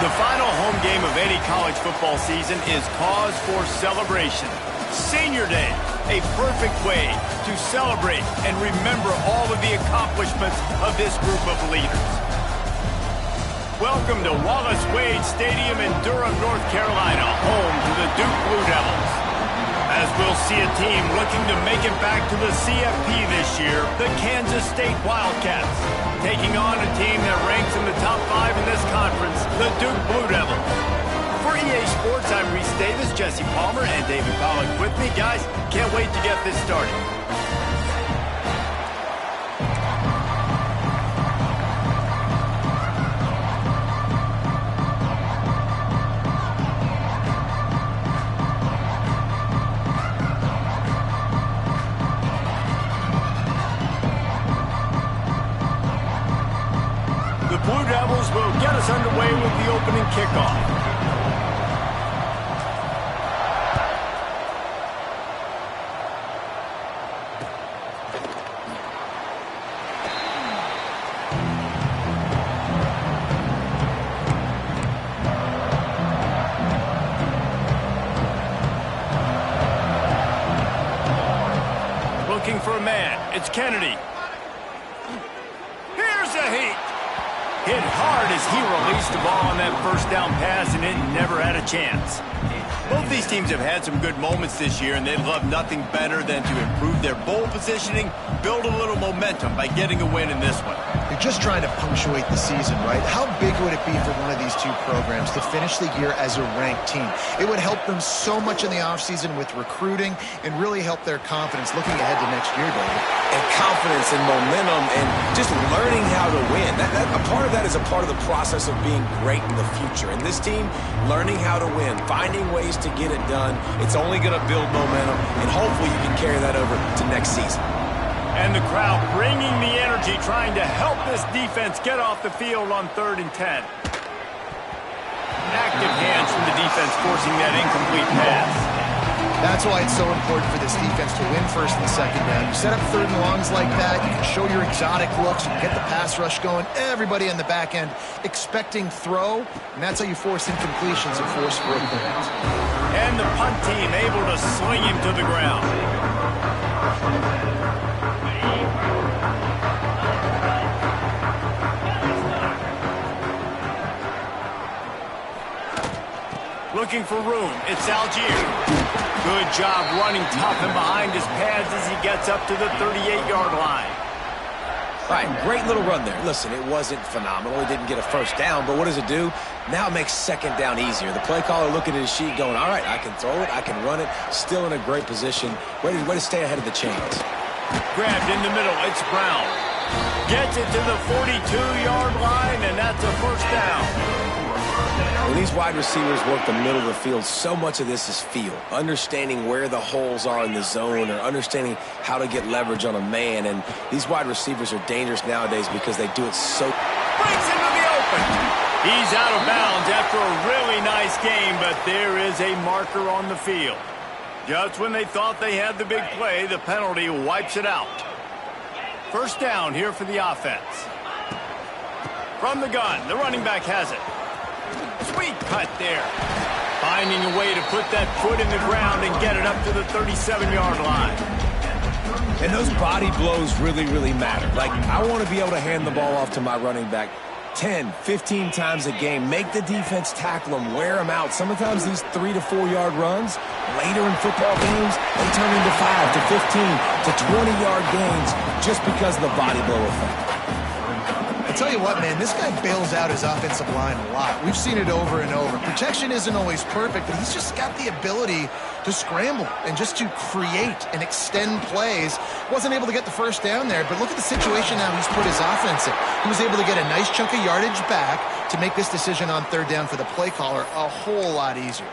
The final home game of any college football season is cause for celebration. Senior Day, a perfect way to celebrate and remember all of the accomplishments of this group of leaders. Welcome to Wallace Wade Stadium in Durham, North Carolina, home to the Duke Blue Devils. As we'll see a team looking to make it back to the CFP this year, the Kansas State Wildcats, taking on a team that ranks in the top 5 in this conference, the Duke Blue Devils. For EA Sports, I'm Reese Davis, Jesse Palmer, and David Pollack with me. Guys, can't wait to get this started. The Blue Devils will get us underway with the opening kickoff. Looking for a man. It's Kennedy. Here's a heat. Hit hard as he released the ball on that first down pass, and it never had a chance. Both these teams have had some good moments this year, and they'd love nothing better than to improve their bowl positioning, build a little momentum by getting a win in this one. You're just trying to punctuate the season, right? How big would it be for one of these two programs to finish the year as a ranked team? It would help them so much in the offseason with recruiting and really help their confidence looking ahead to next year, David. And confidence and momentum and just learning how to win. A part of that is a part of the process of being great in the future. And this team, learning how to win, finding ways to get it done, it's only going to build momentum, and hopefully you can carry that over to next season. And the crowd bringing the energy, trying to help this defense get off the field on 3rd and 10. Active hands from the defense forcing that incomplete pass. That's why it's so important for this defense to win 1st and 2nd down. You set up 3rd and longs like that, you can show your exotic looks, you can get the pass rush going, everybody on the back end expecting throw, and that's how you force incompletions and force breakdowns. And the punt team able to sling him to the ground. Looking for room. It's Algier. Good job running tough and behind his pads as he gets up to the 38-yard line. All right, great little run there. Listen, it wasn't phenomenal. He didn't get a first down, but what does it do? Now it makes 2nd down easier. The play caller looking at his sheet going, all right, I can throw it, I can run it, still in a great position. Way to stay ahead of the chains. Grabbed in the middle. It's Brown. Gets it to the 42-yard line, and that's a first down. When these wide receivers work the middle of the field, so much of this is feel. Understanding where the holes are in the zone or understanding how to get leverage on a man. And these wide receivers are dangerous nowadays because they do it so... Breaks into the open. He's out of bounds after a really nice game, but there is a marker on the field. Just when they thought they had the big play, the penalty wipes it out. First down here for the offense. From the gun, the running back has it. Sweet cut there. Finding a way to put that foot in the ground and get it up to the 37-yard line. And those body blows really, really matter. Like, I want to be able to hand the ball off to my running back 10, 15 times a game. Make the defense tackle them, wear them out. Sometimes these 3 to 4 yard runs, later in football games, they turn into 5 to 15 to 20-yard gains just because of the body blow effect. I tell you what, man, this guy bails out his offensive line a lot. We've seen it over and over. Protection isn't always perfect, but he's just got the ability to scramble and just to create and extend plays. Wasn't able to get the first down there, but look at the situation now he's put his offense in. He was able to get a nice chunk of yardage back to make this decision on 3rd down for the play caller a whole lot easier.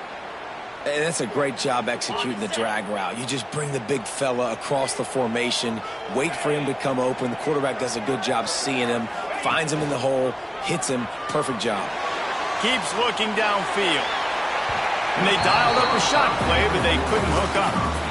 And that's a great job executing the drag route. You just bring the big fella across the formation, wait for him to come open. The quarterback does a good job seeing him, finds him in the hole, hits him. Perfect job. Keeps looking downfield. And they dialed up a shot play, but they couldn't hook up.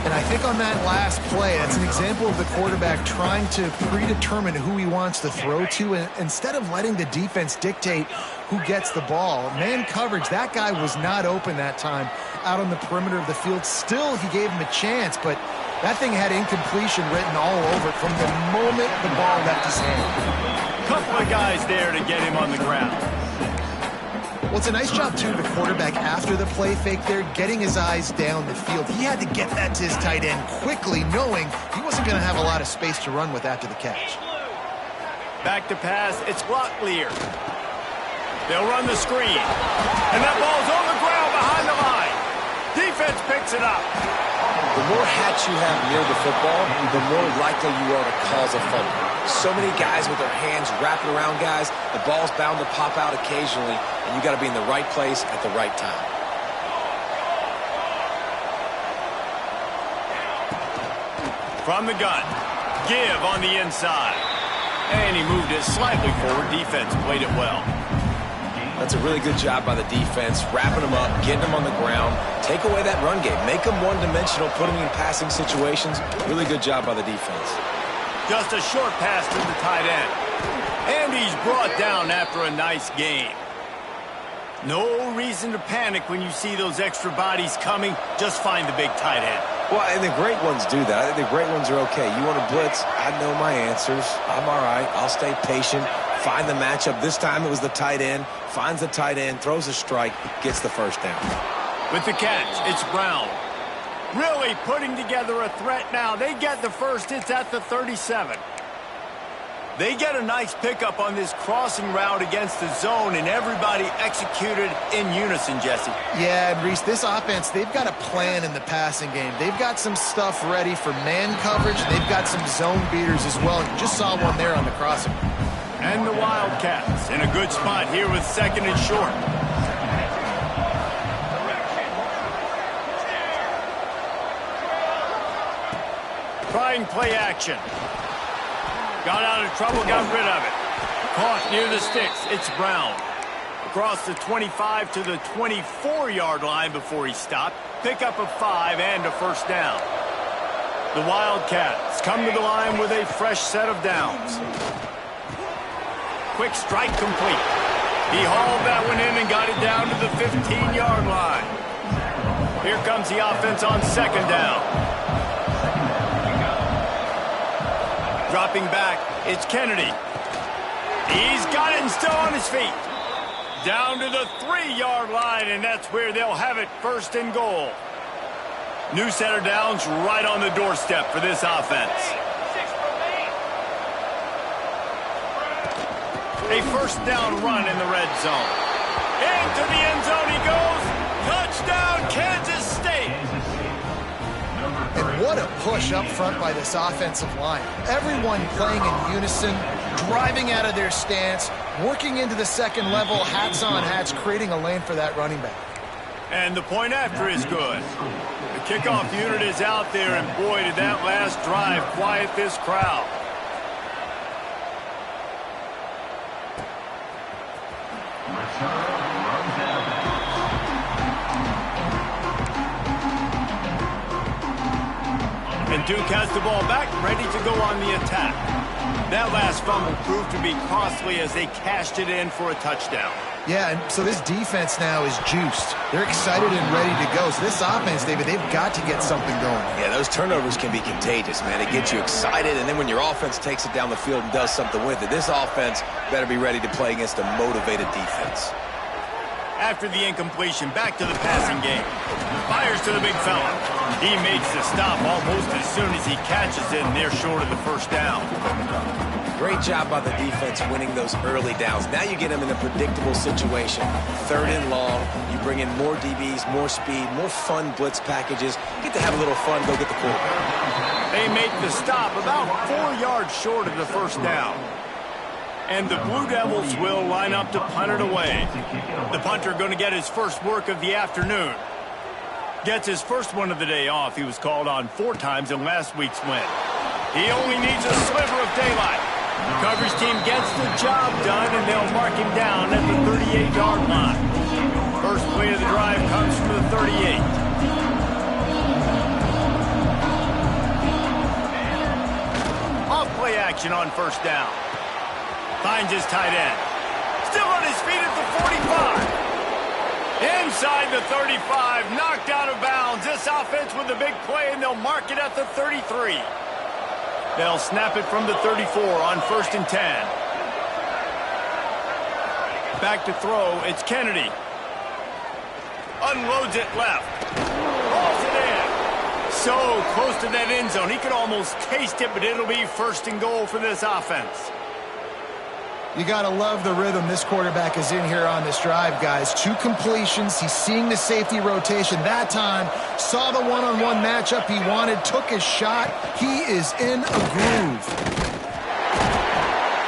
And I think on that last play, that's an example of the quarterback trying to predetermine who he wants to throw to, and instead of letting the defense dictate who gets the ball. Man coverage, that guy was not open that time out on the perimeter of the field. Still, he gave him a chance, but that thing had incompletion written all over it from the moment the ball left his hand. Couple of guys there to get him on the ground. Well, it's a nice job, too, the quarterback after the play fake there, getting his eyes down the field. He had to get that to his tight end quickly, knowing he wasn't going to have a lot of space to run with after the catch. Back to pass, it's Locklear. They'll run the screen. And that ball's on the ground behind the line. Defense picks it up. The more hats you have near the football, the more likely you are to cause a fumble. So many guys with their hands wrapping around guys, the ball's bound to pop out occasionally, and you got to be in the right place at the right time. From the gun, give on the inside. And he moved it slightly forward. Defense played it well. That's a really good job by the defense, wrapping them up, getting them on the ground. Take away that run game. Make them one-dimensional, put them in passing situations. Really good job by the defense. Just a short pass to the tight end. And he's brought down after a nice game. No reason to panic when you see those extra bodies coming. Just find the big tight end. Well, and the great ones do that. I think the great ones are okay. You want to blitz? I know my answers. I'm all right. I'll stay patient. Find the matchup. This time it was the tight end. Finds the tight end, throws a strike, gets the first down. With the catch, it's Brown. Really putting together a threat now. They get the first. It's at the 37. They get a nice pickup on this crossing route against the zone, and everybody executed in unison, Jesse. Yeah, and Reese, this offense, they've got a plan in the passing game. They've got some stuff ready for man coverage. They've got some zone beaters as well. You just saw one there on the crossing. And the Wildcats in a good spot here with second and short. Trying play action. Got out of trouble, got rid of it. Caught near the sticks. It's Brown. Across the 25 to the 24-yard line before he stopped. Pick up a 5 and a first down. The Wildcats come to the line with a fresh set of downs. Quick strike complete. He hauled that one in and got it down to the 15-yard line. Here comes the offense on second down. Dropping back, it's Kennedy. He's got it and still on his feet. Down to the 3-yard line, and that's where they'll have it, first and goal. New set of downs right on the doorstep for this offense. A first down run in the red zone. Into the end zone he goes. Touchdown, Kansas State. And what a push up front by this offensive line. Everyone playing in unison, driving out of their stance, working into the second level, hats on hats, creating a lane for that running back. And the point after is good. The kickoff unit is out there, and boy, did that last drive quiet this crowd. And Duke has the ball back, ready to go on the attack. That last fumble proved to be costly as they cashed it in for a touchdown. Yeah, and so this defense now is juiced. They're excited and ready to go. So this offense, David, they've got to get something going. Yeah, those turnovers can be contagious, man. It gets you excited, and then when your offense takes it down the field and does something with it, this offense better be ready to play against a motivated defense. After the incompletion, back to the passing game. Fires to the big fella. He makes the stop almost as soon as he catches it, and they're short of the first down. Great job by the defense winning those early downs. Now you get them in a predictable situation. Third and long, you bring in more DBs, more speed, more fun blitz packages. Get to have a little fun, go get the quarterback. They make the stop about 4 yards short of the first down. And the Blue Devils will line up to punt it away. The punter going to get his first work of the afternoon. Gets his first one of the day off. He was called on 4 times in last week's win. He only needs a sliver of daylight. The coverage team gets the job done, and they'll mark him down at the 38-yard line. First play of the drive comes from the 38. Off play action on first down. Finds his tight end. Still on his feet at the Inside the 35, knocked out of bounds. This offense with a big play, and they'll mark it at the 33. They'll snap it from the 34 on 1st and 10. Back to throw, it's Kennedy. Unloads it left. Rolls it in. So close to that end zone. He could almost taste it, but it'll be 1st and goal for this offense. You got to love the rhythm this quarterback is in here on this drive, guys. 2 completions. He's seeing the safety rotation that time. Saw the one-on-one matchup he wanted. Took his shot. He is in a groove.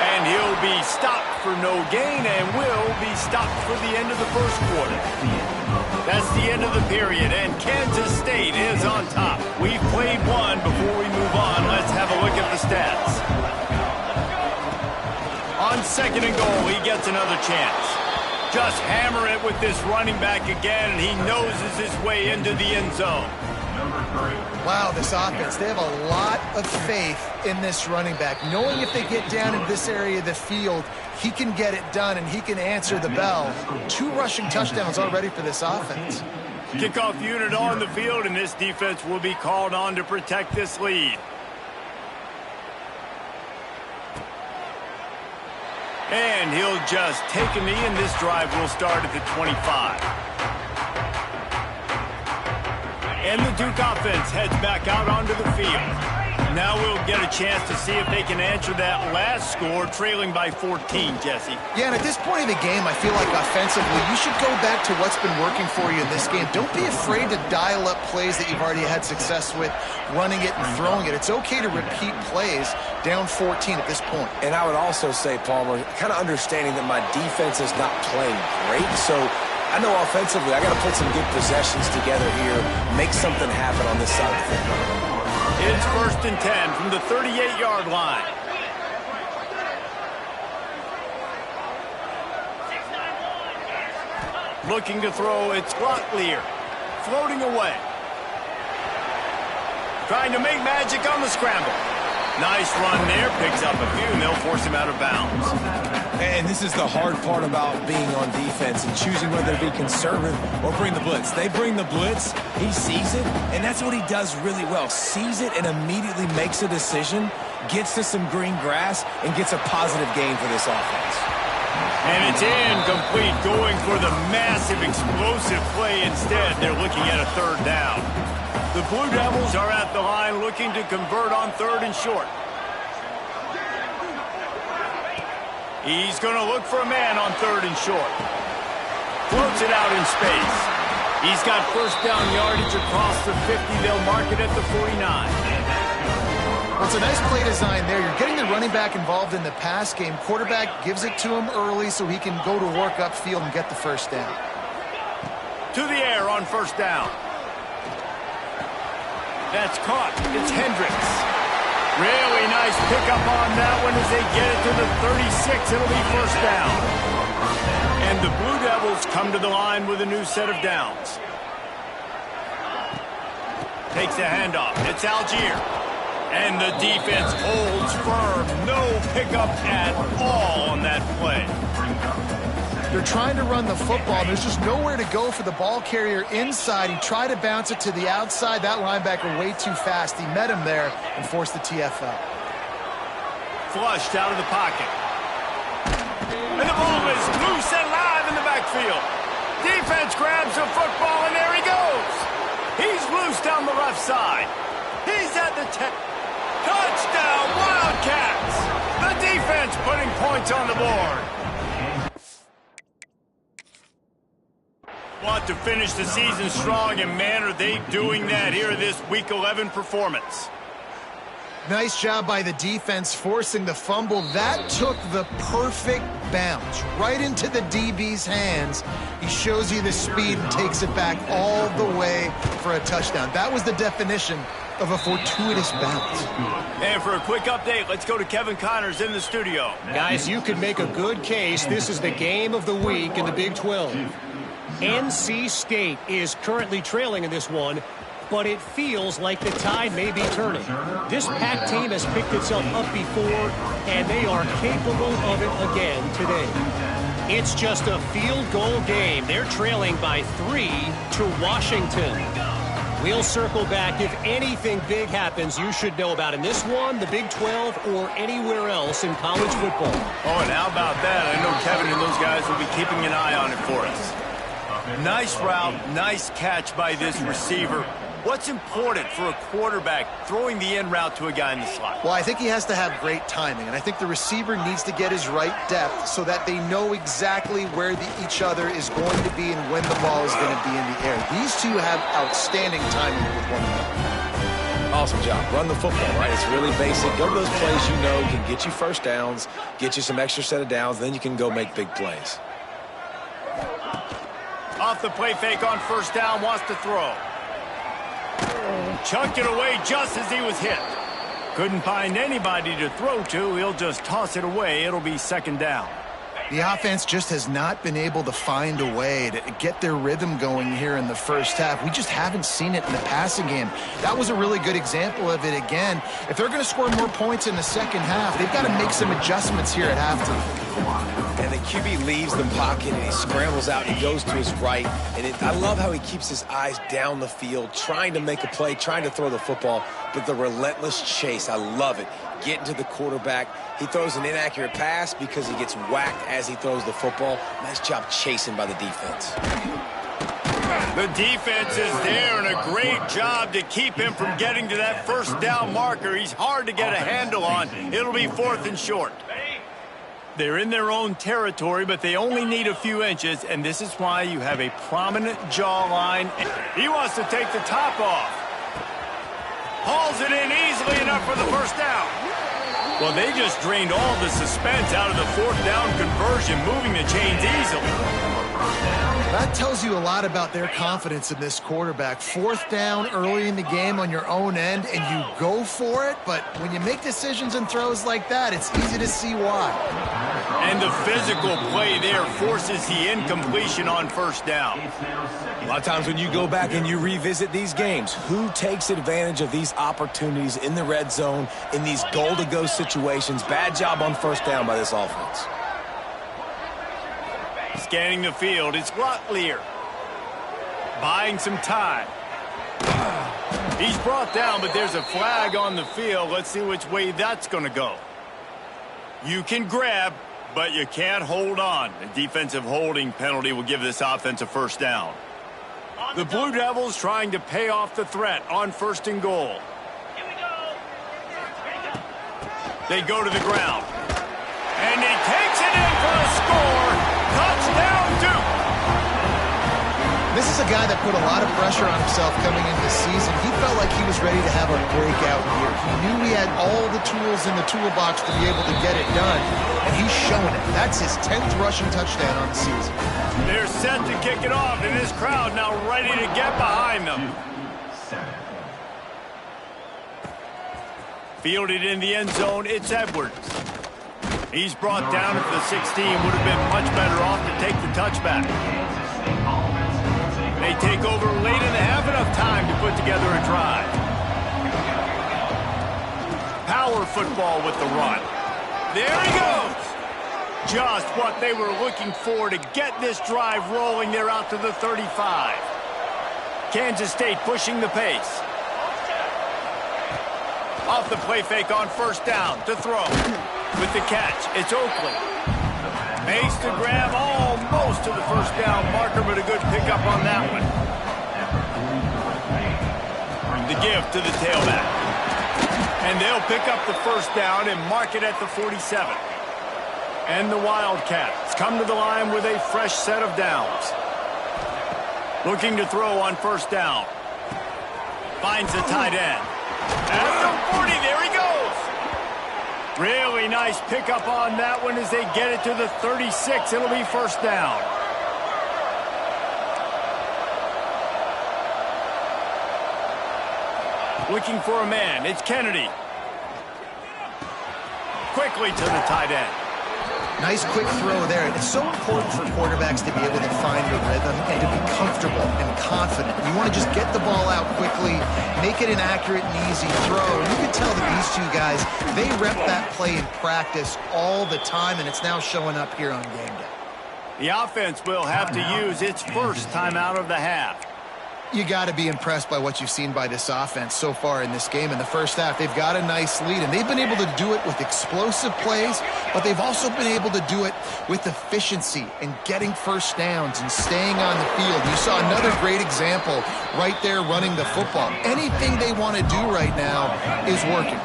And he'll be stopped for no gain and will be stopped for the end of the 1st quarter. That's the end of the period, and Kansas State is on top. We've played one. Before we move on, let's have a look at the stats. On 2nd and goal, he gets another chance. Just hammer it with this running back again, and he noses his way into the end zone. Wow, this offense, they have a lot of faith in this running back. Knowing if they get down in this area of the field, he can get it done and he can answer the bell. 2 rushing touchdowns already for this offense. Kickoff unit on the field, and this defense will be called on to protect this lead. And he'll just take a knee, and this drive will start at the 25. And the Duke offense heads back out onto the field. Now we'll get a chance to see if they can answer that last score, trailing by 14, Jesse. Yeah, and at this point in the game, I feel like offensively, you should go back to what's been working for you in this game. Don't be afraid to dial up plays that you've already had success with, running it and throwing it. It's okay to repeat plays down 14 at this point. And I would also say, Palmer, kind of understanding that my defense is not playing great, so I know offensively I got to put some good possessions together here, make something happen on this side of the football. It's 1st and 10 from the 38-yard line. Looking to throw, it's Locklear. Floating away. Trying to make magic on the scramble. Nice run there, picks up a few, and they'll force him out of bounds. And this is the hard part about being on defense and choosing whether to be conservative or bring the blitz. They bring the blitz, he sees it, and that's what he does really well. Sees it and immediately makes a decision, gets to some green grass, and gets a positive gain for this offense. And it's incomplete, going for the massive explosive play instead. They're looking at a 3rd down. The Blue Devils are at the line looking to convert on 3rd and short. He's going to look for a man on 3rd and short. Floats it out in space. He's got 1st down yardage across the 50. They'll mark it at the 49. Well, it's a nice play design there. You're getting the running back involved in the pass game. Quarterback gives it to him early so he can go to work upfield and get the 1st down. To the air on 1st down. That's caught. It's Hendricks. Really nice pickup on that one as they get it to the 36. It'll be 1st down. And the Blue Devils come to the line with a new set of downs. Takes the handoff. It's Algier. And the defense holds firm. No pickup at all on that play. They're trying to run the football, and there's just nowhere to go for the ball carrier inside. He tried to bounce it to the outside. That linebacker way too fast. He met him there and forced the TFL. Flushed out of the pocket. And the ball is loose and live in the backfield. Defense grabs the football, and there he goes. He's loose down the left side. He's at the 10. Touchdown, Wildcats! The defense putting points on the board. Want to finish the season strong, and man, are they doing that here in this Week 11 performance. Nice job by the defense forcing the fumble. That took the perfect bounce right into the DB's hands. He shows you the speed and takes it back all the way for a touchdown. That was the definition of a fortuitous bounce. And for a quick update, let's go to Kevin Connors in the studio. Guys, you could make a good case. This is the game of the week in the Big 12. NC State is currently trailing in this one, but it feels like the tide may be turning. This Pac team has picked itself up before, and they are capable of it again today. It's just a field goal game. They're trailing by 3 to Washington. We'll circle back. If anything big happens, you should know about in this one, the Big 12, or anywhere else in college football. Oh, and how about that? I know Kevin and those guys will be keeping an eye on it for us. Nice route, nice catch by this receiver. What's important for a quarterback throwing the in route to a guy in the slot? Well, I think he has to have great timing, and I think the receiver needs to get his right depth so that they know exactly where each other is going to be and when the ball is going to be in the air. These two have outstanding timing with one another. Awesome job. Run the football, right? It's really basic. Go to those plays you know can get you first downs, get you some extra set of downs, then you can go make big plays. Off the play fake on first down, wants to throw. Chucked it away just as he was hit. Couldn't find anybody to throw to. He'll just toss it away. It'll be second down. The offense just has not been able to find a way to get their rhythm going here in the first half. We just haven't seen it in the passing game. That was a really good example of it again. If they're going to score more points in the second half, they've got to make some adjustments here at halftime. And the QB leaves the pocket and he scrambles out. He goes to his right. And I love how he keeps his eyes down the field, trying to make a play, trying to throw the football, but the relentless chase. I love it. Getting to the quarterback. He throws an inaccurate pass because he gets whacked as he throws the football. Nice job chasing by the defense. The defense is there, and a great job to keep him from getting to that first down marker. He's hard to get a handle on. It'll be 4th and short. They're in their own territory, but they only need a few inches, and this is why you have a prominent jawline. He wants to take the top off. Hauls it in easily enough for the first down. Well, they just drained all the suspense out of the 4th down conversion, moving the chains easily. That tells you a lot about their confidence in this quarterback. 4th down early in the game on your own end, and you go for it, but when you make decisions and throws like that, it's easy to see why. And the physical play there forces the incompletion on first down. A lot of times when you go back and you revisit these games, who takes advantage of these opportunities in the red zone, in these goal-to-go situations? Bad job on first down by this offense. Scanning the field, it's Locklear. Buying some time. He's brought down, but there's a flag on the field. Let's see which way that's going to go. You can grab, but you can't hold on. A defensive holding penalty will give this offense a first down. The Blue Devils trying to pay off the threat on 1st and goal. They go to the ground. And he takes it in for a score. Touchdown, Duke! This is a guy that put a lot of pressure on himself coming into the season. He felt like he was ready to have a breakout year. He knew he had all the tools in the toolbox to be able to get it done, and he's showing it. That's his 10th rushing touchdown on the season. They're set to kick it off, and this crowd now ready to get behind them. Fielded in the end zone, it's Edwards. He's brought down at the 16. Would have been much better off to take the touchback. They take over late in the half, enough time to put together a drive. Power football with the run. There he goes. Just what they were looking for to get this drive rolling. They're out to the 35. Kansas State pushing the pace. Off the play fake on first down to throw. With the catch, it's Oakley. Makes the grab almost to the first down marker, but a good pickup on that one. The give to the tailback. And they'll pick up the first down and mark it at the 47. And the Wildcats come to the line with a fresh set of downs. Looking to throw on first down. Finds the tight end. At the 40, there he goes. Really nice pickup on that one as they get it to the 36. It'll be first down. Looking for a man. It's Kennedy. Quickly to the tight end. Nice quick throw there. It's so important for quarterbacks to be able to find a rhythm and to be comfortable and confident. You want to just get the ball out quickly, make it an accurate and easy throw. You can tell that these two guys, they rep that play in practice all the time, and it's now showing up here on game day. The offense will have to use its first timeout of the half. You got to be impressed by what you've seen by this offense so far in this game. In the first half, they've got a nice lead, and they've been able to do it with explosive plays, but they've also been able to do it with efficiency and getting first downs and staying on the field. You saw another great example right there running the football. Anything they want to do right now is working.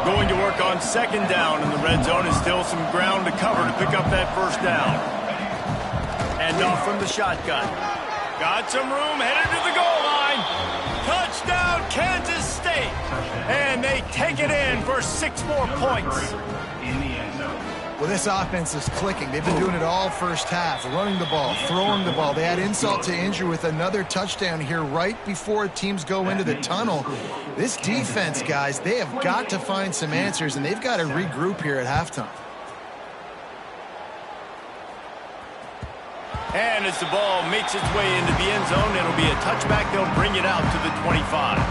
Going to work on second down in the red zone is still some ground to cover to pick up that first down. And off from the shotgun. Got some room, headed to the goal line. Touchdown, Kansas State. And they take it in for 6 more points. Well, this offense is clicking. They've been doing it all first half, running the ball, throwing the ball. They had insult to injury with another touchdown here right before teams go into the tunnel. This defense, guys, they have got to find some answers, and they've got to regroup here at halftime. And as the ball makes its way into the end zone, it'll be a touchback. They'll bring it out to the 25.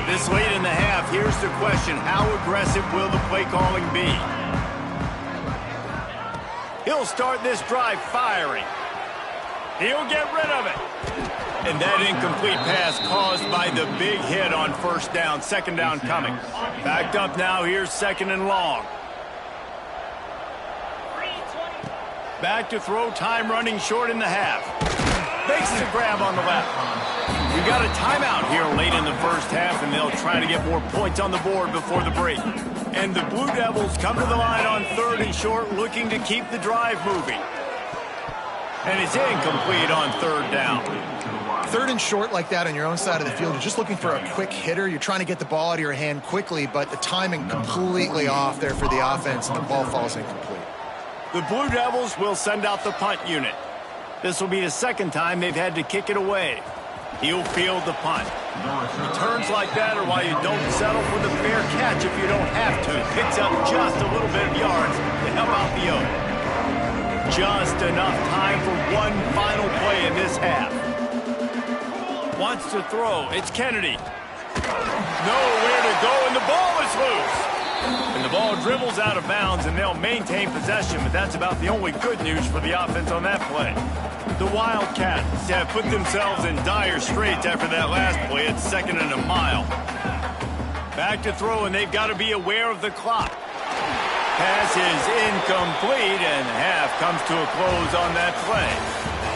This late in the half, here's the question. How aggressive will the play calling be? He'll start this drive firing. He'll get rid of it. And that incomplete pass caused by the big hit on first down. Second down coming. Backed up now. Here's second and long. Back to throw, time running short in the half. Makes the grab on the left. We got a timeout here late in the first half, and they'll try to get more points on the board before the break. And the Blue Devils come to the line on third and short, looking to keep the drive moving. And it's incomplete on third down. Third and short like that on your own side of the field, you're just looking for a quick hitter. You're trying to get the ball out of your hand quickly, but the timing completely off there for the offense, and the ball falls incomplete. The Blue Devils will send out the punt unit. This will be the second time they've had to kick it away. He'll field the punt. Returns like that are why you don't settle for the fair catch if you don't have to. Picks up just a little bit of yards to help out the oath. Just enough time for one final play in this half. Wants to throw. It's Kennedy. Nowhere to go, and the ball is loose. And the ball dribbles out of bounds, and they'll maintain possession, but that's about the only good news for the offense on that play. The Wildcats have put themselves in dire straits after that last play. It's second and a mile. Back to throw, and they've got to be aware of the clock. Pass is incomplete, and half comes to a close on that play.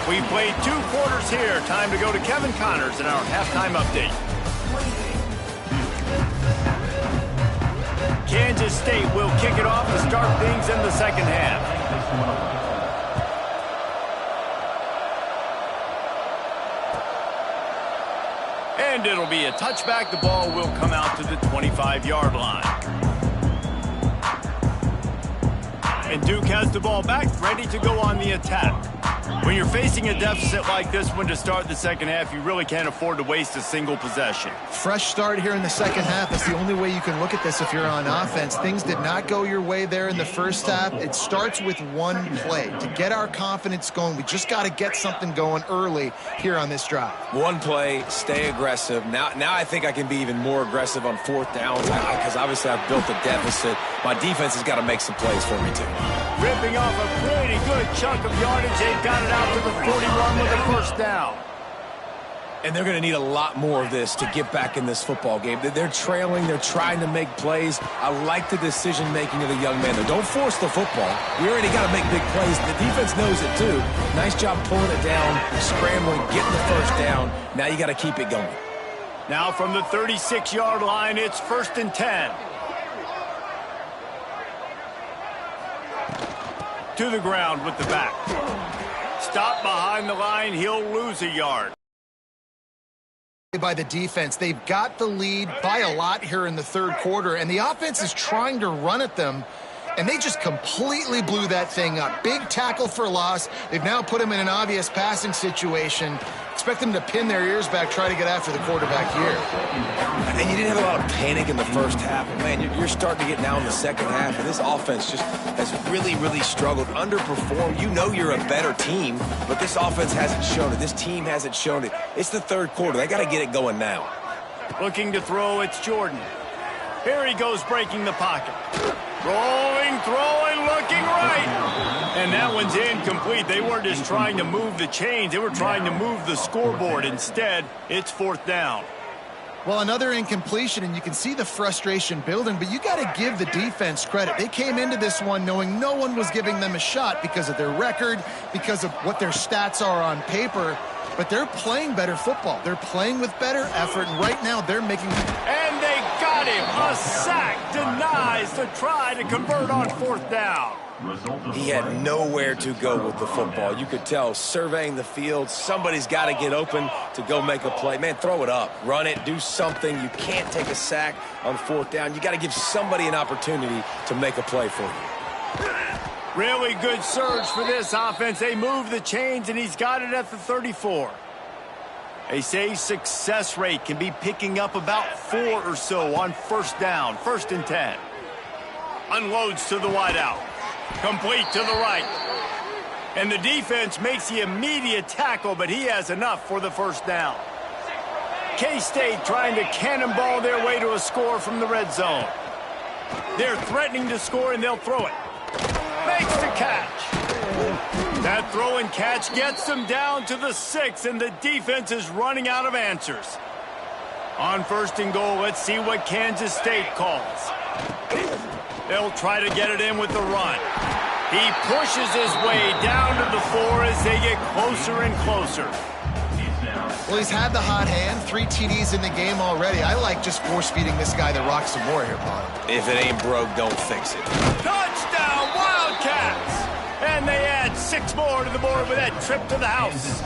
We played 2 quarters here. Time to go to Kevin Connors in our halftime update. Kansas State will kick it off to start things in the second half. And it'll be a touchback. The ball will come out to the 25-yard line. And Duke has the ball back, ready to go on the attack. When you're facing a deficit like this one to start the second half, you really can't afford to waste a single possession. Fresh start here in the second half. That's the only way you can look at this if you're on offense. Things did not go your way there in the first half. It starts with one play. To get our confidence going, we just got to get something going early here on this drive. One play, stay aggressive. Now I think I can be even more aggressive on fourth downs because obviously I've built a deficit. My defense has got to make some plays for me too. Ripping off a pretty good chunk of yardage. They've got it out to the 41 with a first down. And they're going to need a lot more of this to get back in this football game. They're trailing. They're trying to make plays. I like the decision-making of the young man, though. Don't force the football. We already got to make big plays. The defense knows it, too. Nice job pulling it down, scrambling, getting the first down. Now you got to keep it going. Now from the 36-yard line, it's 1st and 10. To the ground with the back. Stop behind the line. He'll lose a yard. By the defense, they've got the lead by a lot here in the third quarter, and the offense is trying to run at them, and they just completely blew that thing up. Big tackle for loss. They've now put him in an obvious passing situation. Expect them to pin their ears back, try to get after the quarterback here. And you didn't have a lot of panic in the first half. Man, you're starting to get now in the second half, and this offense just has really, really struggled, underperformed. You know you're a better team, but this offense hasn't shown it. This team hasn't shown it. It's the third quarter. They got to get it going now. Looking to throw, it's Jordan. Here he goes breaking the pocket. Rolling, throwing, looking right. And that one's incomplete. They weren't just trying to move the chains. They were trying to move the scoreboard. Instead, it's 4th down. Well, another incompletion, and you can see the frustration building, but you got to give the defense credit. They came into this one knowing no one was giving them a shot because of their record, because of what their stats are on paper, but they're playing better football. They're playing with better effort, and right now they're making... And they got him. A sack denies to try to convert on 4th down. He had nowhere to go with the football. You could tell, surveying the field, somebody's got to get open to go make a play. Man, throw it up. Run it. Do something. You can't take a sack on 4th down. You got to give somebody an opportunity to make a play for you. Really good surge for this offense. They move the chains, and he's got it at the 34. They say success rate can be picking up about 4 or so on 1st down, 1st and 10. Unloads to the wideout. Complete to the right. And the defense makes the immediate tackle, but he has enough for the 1st down. K-State trying to cannonball their way to a score from the red zone. They're threatening to score, and they'll throw it. Makes the catch. That throw and catch gets them down to the 6, and the defense is running out of answers. On 1st and goal, let's see what Kansas State calls. They'll try to get it in with the run. He pushes his way down to the 4 as they get closer and closer. Well, he's had the hot hand, 3 TDs in the game already. I like just force-feeding this guy the rock some more here, Bob. If it ain't broke, don't fix it. Touchdown, Wildcats! And they add 6 more to the board with that trip to the house.